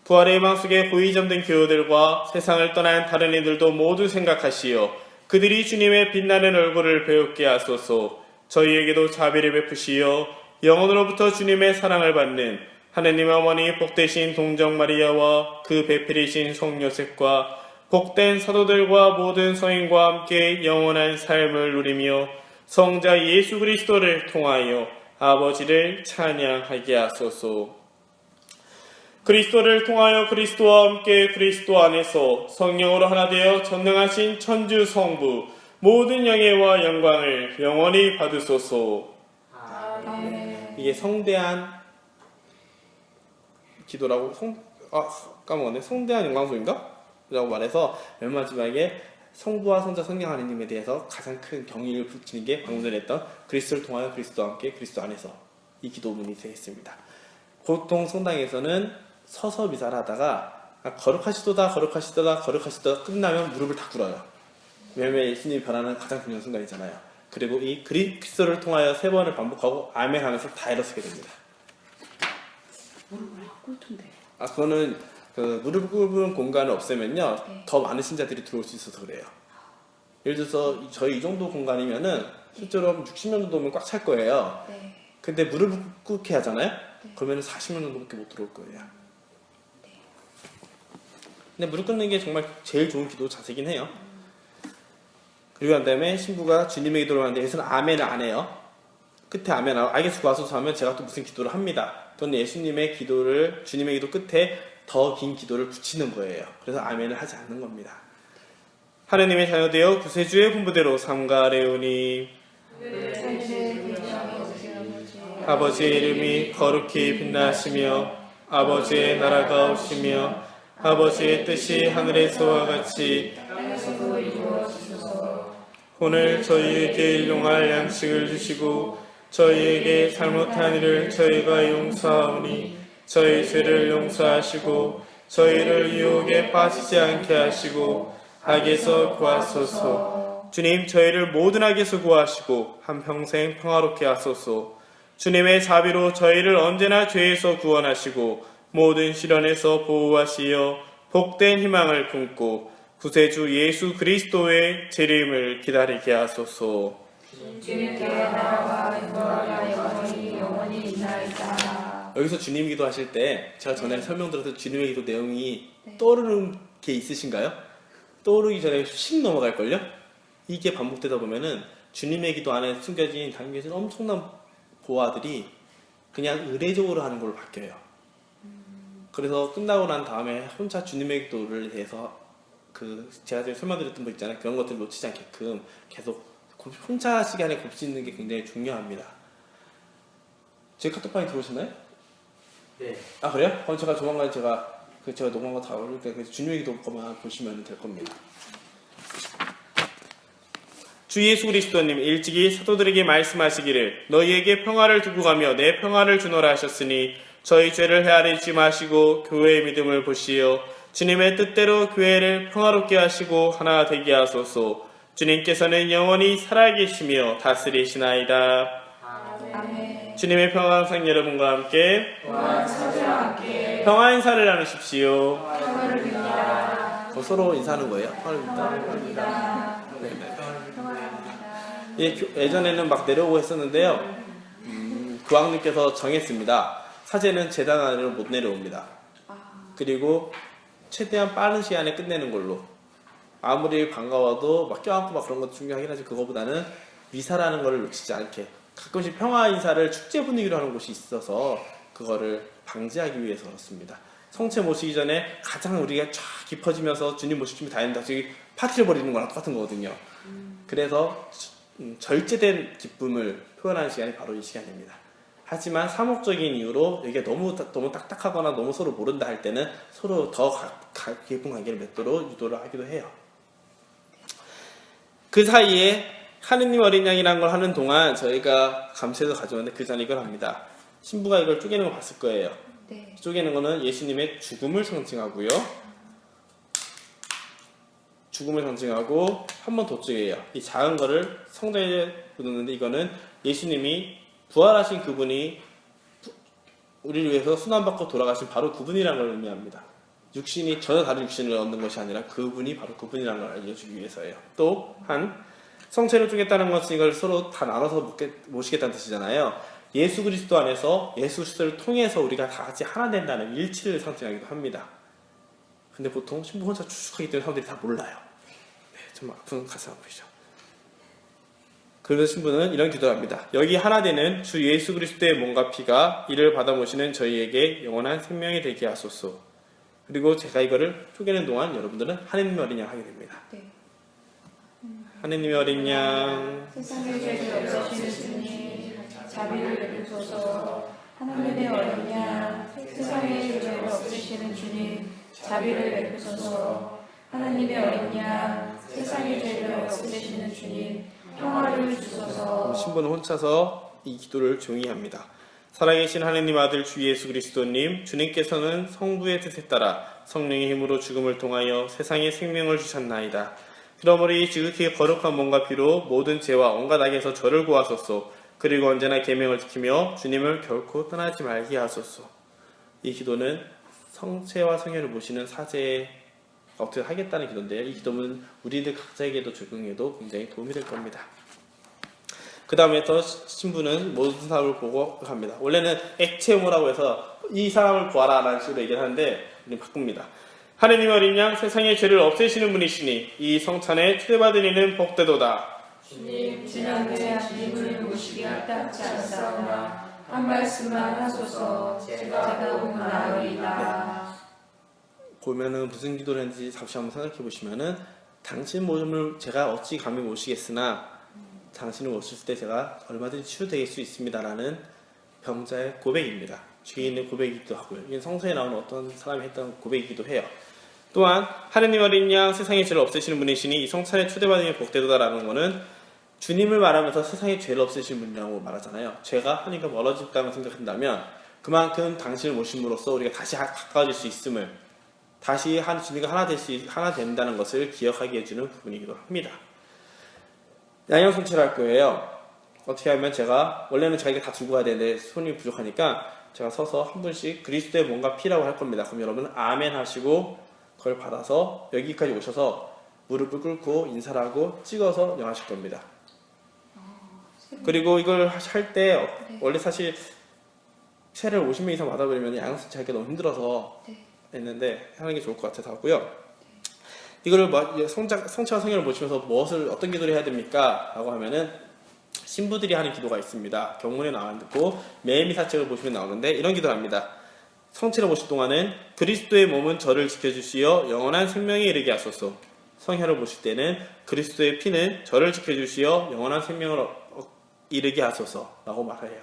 부활의 희망 속에 고이 잠든 교우들과 세상을 떠난 다른 이들도 모두 생각하시어 그들이 주님의 빛나는 얼굴을 배우게 하소서. 저희에게도 자비를 베푸시어 영혼으로부터 주님의 사랑을 받는 하느님 어머니 복되신 동정 마리아와 그 배필이신 성 요셉과 복된 사도들과 모든 성인과 함께 영원한 삶을 누리며 성자 예수 그리스도를 통하여 아버지를 찬양하게 하소서. 그리스도를 통하여 그리스도와 함께 그리스도 안에서 성령으로 하나 되어 전능하신 천주 성부 모든 영예와 영광을 영원히 받으소서. 아멘. 이게 성대한 기도라고 까먹었네. 성대한 영광소인가? 라고 말해서 맨 마지막에 성부와 성자 성령 하나님에 대해서 가장 큰 경의를 붙이는 게 방금 전에 했던 그리스도를 통하여 그리스도와 함께 그리스도 안에서 이 기도문이 되겠습니다. 보통 성당에서는 서서 미사를 하다가 거룩하시도다 거룩하시도다 거룩하시도다 끝나면 무릎을 다 꿇어요. 왜냐면 예수님이 변하는 가장 중요한 순간이잖아요. 그리고 이 그리스도를 통하여 3번을 반복하고 아멘 하면서 다 일어서게 됩니다. 무릎을 꿇던데. 그거는 그 무릎 꿇은 공간을 없애면요 네. 더 많은 신자들이 들어올 수 있어서 그래요. 예를 들어서 저희 이 정도 공간이면은 실제로 60명 정도면 꽉 찰 거예요. 네. 근데 무릎을 꿇게 하잖아요. 네. 그러면 40명 정도밖에 못 들어올 거예요. 네. 근데 무릎 꿇는 게 정말 제일 좋은 기도 자세긴 해요. 그리고 난 다음에 신부가 주님의 기도를 하는데 여기서는 아멘을 안 해요. 끝에 아멘 하고 알겠어 구하소서 하면 제가 또 무슨 기도를 합니다. 또는 예수님의 기도를 주님의 기도 끝에 더 긴 기도를 붙이는 거예요. 그래서 아멘을 하지 않는 겁니다. 하느님의 자녀되어 구세주의 분부대로 삼가하려니 아버지의 이름이 거룩히 빛나시며 아버지의 나라가 오시며 아버지의 뜻이 하늘에서와 같이 오늘 저희에게 일용할 양식을 주시고 저희에게 잘못한 일을 저희가 용서하오니 저희 죄를 용서하시고 저희를 유혹에 빠지지 않게 하시고 악에서 구하소서. 주님 저희를 모든 악에서 구하시고 한평생 평화롭게 하소서. 주님의 자비로 저희를 언제나 죄에서 구원하시고 모든 시련에서 보호하시어 복된 희망을 품고 구세주 예수 그리스도의 재림을 기다리게 하소서. 주님께 나라와 영광과 영원히 있나이다. 여기서 주님 기도하실 때 제가 전에 설명드렸던 주님의 기도 내용이 네. 떠오르는 게 있으신가요? 떠오르기 전에 씩 넘어갈걸요? 이게 반복되다 보면은 주님의 기도 안에 숨겨진 담겨진 엄청난 보화들이 그냥 의례적으로 하는 걸로 바뀌어요. 그래서 끝나고 난 다음에 혼자 주님의 기도를 대해서 제가 지금 설명드렸던 거 있잖아요. 그런 것들을 놓치지 않게끔 계속 혼자 시간에 곱씹는 게 굉장히 중요합니다. 제 카톡방에 들어오셨나요? 네. 아 그래요? 그럼 제가 조만간 제가 녹음한 거 다 올릴 때 주님의 기도 거만 보시면 될 겁니다. 주 예수 그리스도님 일찍이 사도들에게 말씀하시기를 너희에게 평화를 두고 가며 내 평화를 주노라 하셨으니 저희 죄를 헤아리지 마시고 교회의 믿음을 보시어 주님의 뜻대로 교회를 평화롭게 하시고 하나 되게 하소서. 주님께서는 영원히 살아계시며 다스리시나이다. 아멘. 주님의 평화 항상 여러분과 함께 평화 인사를 나누십시오. 평화를 빕니다. 서로 인사하는 거예요? 평화를 빕니다. 예전에는 막 내려오고 했었는데요. 교황님께서 정했습니다. 사제는 제단 안으로 못 내려옵니다. 그리고 최대한 빠른 시간에 끝내는 걸로. 아무리 반가워도 막 껴안고 막 그런 것도 중요하긴 하지 그거보다는 미사라는 걸 놓치지 않게 가끔씩 평화 인사를 축제 분위기로 하는 곳이 있어서 그거를 방지하기 위해서 그렇습니다. 성체 모시기 전에 가장 우리가 쫙 깊어지면서 주님 모실 준비 다 했는데 갑자기 파티를 벌이는 거랑 똑같은 거거든요. 그래서 절제된 기쁨을 표현하는 시간이 바로 이 시간입니다. 하지만 사목적인 이유로 이게 너무 딱딱하거나 너무 서로 모른다 할 때는 서로 더 깊은 관계를 맺도록 유도를 하기도 해요. 그 사이에 하느님 어린 양이라는 걸 하는 동안 저희가 감시해서 가져왔는데 그 전에 이걸 합니다. 신부가 이걸 쪼개는 거 봤을 거예요. 네. 쪼개는 거는 예수님의 죽음을 상징하고요. 죽음을 상징하고 한 번 더 쪼개요. 이 작은 거를 성전에 놓는데 이거는 예수님이 부활하신 그분이 우리를 위해서 순환받고 돌아가신 바로 그분이라는 걸 의미합니다. 육신이 전혀 다른 육신을 얻는 것이 아니라 그분이 바로 그분이라는 걸 알려주기 위해서예요. 또한 성체를 쪼갰다는 것은 이걸 서로 다 나눠서 모시겠다는 뜻이잖아요. 예수 그리스도 안에서 예수 그리스도를 통해서 우리가 다 같이 하나 된다는 일치를 상징하기도 합니다. 근데 보통 신부 혼자 추측하기 때문에 사람들이 다 몰라요. 네, 좀 아픈 가슴 아프시죠. 그래서 신부는 이런 기도를 합니다. 여기 하나 되는 주 예수 그리스도의 몸과 피가 이를 받아 모시는 저희에게 영원한 생명이 되게 하소서. 그리고 제가 이거를 쪼개는 동안 여러분들은 하느님의 어린 양 하게 됩니다. 네. 하느님의 어린 양, 세상의 죄를 없애시는 주님, 자비를 베푸소서. 하나님의 어린 양, 세상의 죄를 없애시는 주님, 자비를 베푸소서. 하나님의 어린 양, 세상의 죄를 없애시는 주님, 평화를 주소서. 신부는 혼자서 이 기도를 조용히 합니다. 살아계신 하느님 아들 주 예수 그리스도님, 주님께서는 성부의 뜻에 따라 성령의 힘으로 죽음을 통하여 세상에 생명을 주셨나이다. 그러므로 지극히 거룩한 몸과 피로 모든 죄와 온갖 악에서 저를 구하소서. 그리고 언제나 계명을 지키며 주님을 결코 떠나지 말게 하소서. 이 기도는 성체와 성혈을 모시는 사제가 어떻게 하겠다는 기도인데요. 이 기도는 우리들 각자에게도 적용해도 굉장히 도움이 될 겁니다. 그 다음에서 신부는 모든 사람을 보고 합니다. 원래는 액체모라고 해서 이 사람을 보아라 라는 식으로 얘기를 하는데 우리는 바꿉니다. 하느님 어린 양 세상의 죄를 없애시는 분이시니 이 성찬에 초대받은 이는 복되도다. 주님, 지난해 주님을 모시기 합당치 않사오나 한 말씀만 하소서. 제가 온 나으리다. 보면은 무슨 기도를 했는지 잠시 한번 생각해 보시면은 당신 몸을 제가 어찌 감히 모시겠으나 당신을 모실 때 제가 얼마든지 치유될 수 있습니다라는 병자의 고백입니다. 주인의 고백이기도 하고요. 이게 성서에 나오는 어떤 사람이 했던 고백이기도 해요. 또한 하느님 어린 양 세상의 죄를 없애시는 분이시니 이 성찬에 초대받으니 복되도다라는 것은 주님을 말하면서 세상의 죄를 없애시는 분이라고 말하잖아요. 죄가 하나님과 멀어졌다고 생각한다면 그만큼 당신을 모심으로써 우리가 다시 가까워질 수 있음을, 다시 주님과 하나 된다는 것을 기억하게 해주는 부분이기도 합니다. 양형 성취를 할 거예요. 어떻게 하면 원래는 제가 이게 다 들고 가야 되는데 손이 부족하니까 제가 서서 한 분씩 그리스도의 몸과 피라고 할 겁니다. 그럼 여러분은 아멘 하시고 그걸 받아서 여기까지 오셔서 무릎을 꿇고 인사를 하고 찍어서 영하실 겁니다. 그리고 이걸 할 때 원래 사실 세를 50명 이상 받아버리면 양형 성취하기가 너무 힘들어서 했는데 하는 게 좋을 것 같아서 하고요. 이거를 성체와 성혈을 모시면서 어떤 기도를 해야 됩니까? 라고 하면은 신부들이 하는 기도가 있습니다. 경문에 나왔고 매미사책을 보시면 나오는데 이런 기도를 합니다. 성체를 모실 동안은 그리스도의 몸은 저를 지켜주시어 영원한 생명에 이르게 하소서. 성혈을 모실 때는 그리스도의 피는 저를 지켜주시어 영원한 생명을 이르게 하소서 라고 말해요.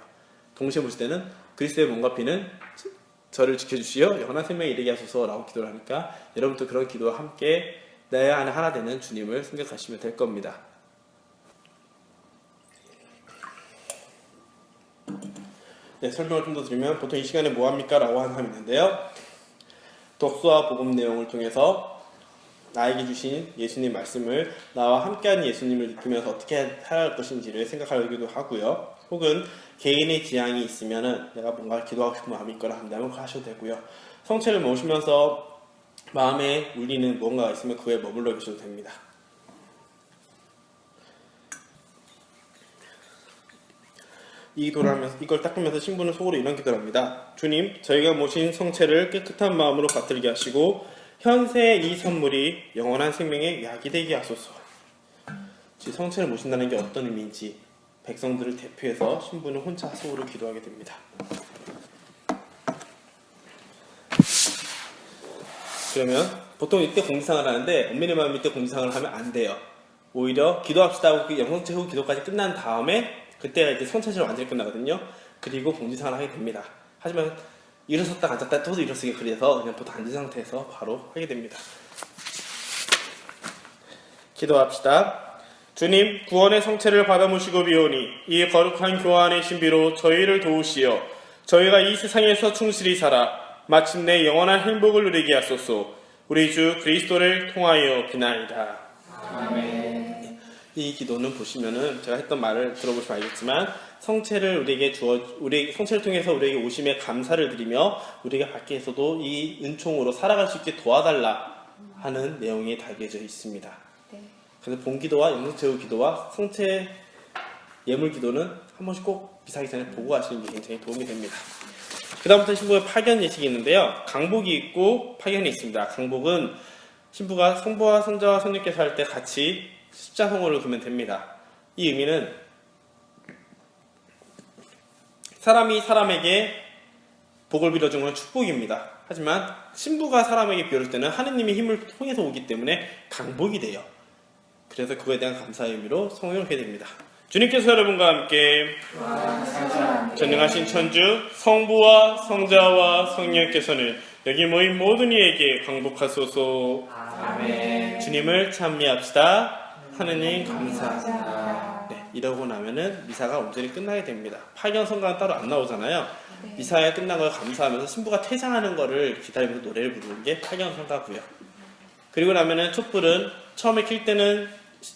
동시에 보실 때는 그리스도의 몸과 피는 저를 지켜주시어 영원한 생명에 이르게 하소서 라고 기도를 하니까 여러분도 그런 기도와 함께 내 안에 하나 되는 주님을 생각하시면 될 겁니다. 네, 설명을 좀 더 드리면 보통 이 시간에 뭐 합니까? 라고 하는 사람이 있는데요. 독서와 복음 내용을 통해서 나에게 주신 예수님 말씀을 나와 함께하는 예수님을 느끼면서 어떻게 해야 할 것인지를 생각하기도 하고요. 혹은 개인의 지향이 있으면은 내가 뭔가 기도하고 싶은 마음이 있거나 한다면 그거 하셔도 되고요. 성체를 모시면서 마음에 울리는 무언가가 있으면 그에 머물러 계셔도 됩니다. 이 기도를 하면서 이걸 닦으면서 신부는 속으로 이런 기도를 합니다. 주님, 저희가 모신 성체를 깨끗한 마음으로 받들게 하시고 현세의 이 선물이 영원한 생명의 약이 되게 하소서. 성체를 모신다는 게 어떤 의미인지 백성들을 대표해서 신부는 혼자 속으로 기도하게 됩니다. 그러면 보통 이때 공지상을 하는데 엄밀히 말하면 이때 공지상을 하면 안 돼요. 오히려 기도합시다 하고 그 영성체 후 기도까지 끝난 다음에 그때가 이제 성체제로 완전히 끝나거든요. 그리고 공지상을 하게 됩니다. 하지만 일어섰다 앉았다 또 일어서기 그래서 그냥 보통 앉은 상태에서 바로 하게 됩니다. 기도합시다. 주님, 구원의 성체를 받아 모시고 비오니 이 거룩한 교환의 신비로 저희를 도우시어 저희가 이 세상에서 충실히 살아 마침내 영원한 행복을 누리게 하소서. 우리 주 그리스도를 통하여 비나이다. 아멘. 이 기도는 보시면은 제가 했던 말을 들어보시면 알겠지만 성체를 우리에게 우리 성체를 통해서 우리에게 오심에 감사를 드리며 우리가 밖에서도 이 은총으로 살아갈 수 있게 도와달라 하는 내용이 담겨져 있습니다. 네. 그래서 본기도와 영성체후 기도와 성체 예물 기도는 한 번씩 꼭 미사하기 전에 보고 가시는 게 굉장히 도움이 됩니다. 그 다음부터 신부의 파견 예식이 있는데요. 강복이 있고 파견이 있습니다. 강복은 신부가 성부와 성자와 성령께서 할 때 같이 십자성호를 그면 됩니다. 이 의미는 사람이 사람에게 복을 빌어주는 건 축복입니다. 하지만 신부가 사람에게 빌어줄 때는 하느님의 힘을 통해서 오기 때문에 강복이 돼요. 그래서 그거에 대한 감사의 의미로 성호를 하게 됩니다. 주님께서 여러분과 함께 전능하신 천주 성부와 성자와 성령께서는 여기 모인 모든 이에게 강복하소서. 아멘. 주님을 찬미합시다. 하느님 감사합니다. 네, 이러고 나면은 미사가 온전히 끝나게 됩니다. 파견 성가는 따로 안 나오잖아요. 네. 미사가 끝난 걸 감사하면서 신부가 퇴장하는 거를 기다리면서 노래를 부르는 게 파견 성가고요. 그리고 나면은 촛불은 처음에 킬 때는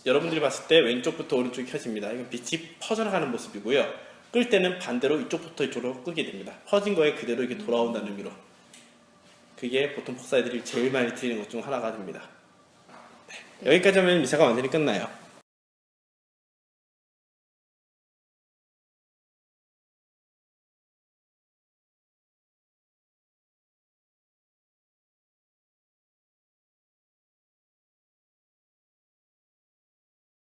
여러분들이 봤을 때 왼쪽부터 오른쪽이 켜집니다. 이건 빛이 퍼져나가는 모습이고요. 끌 때는 반대로 이쪽부터 이쪽으로 끄게 됩니다. 퍼진 거에 그대로 이렇게 돌아온다는 의미로. 그게 보통 폭사애들이 제일 많이 드리는 것 중 하나가 됩니다. 네, 여기까지 하면 미사가 완전히 끝나요.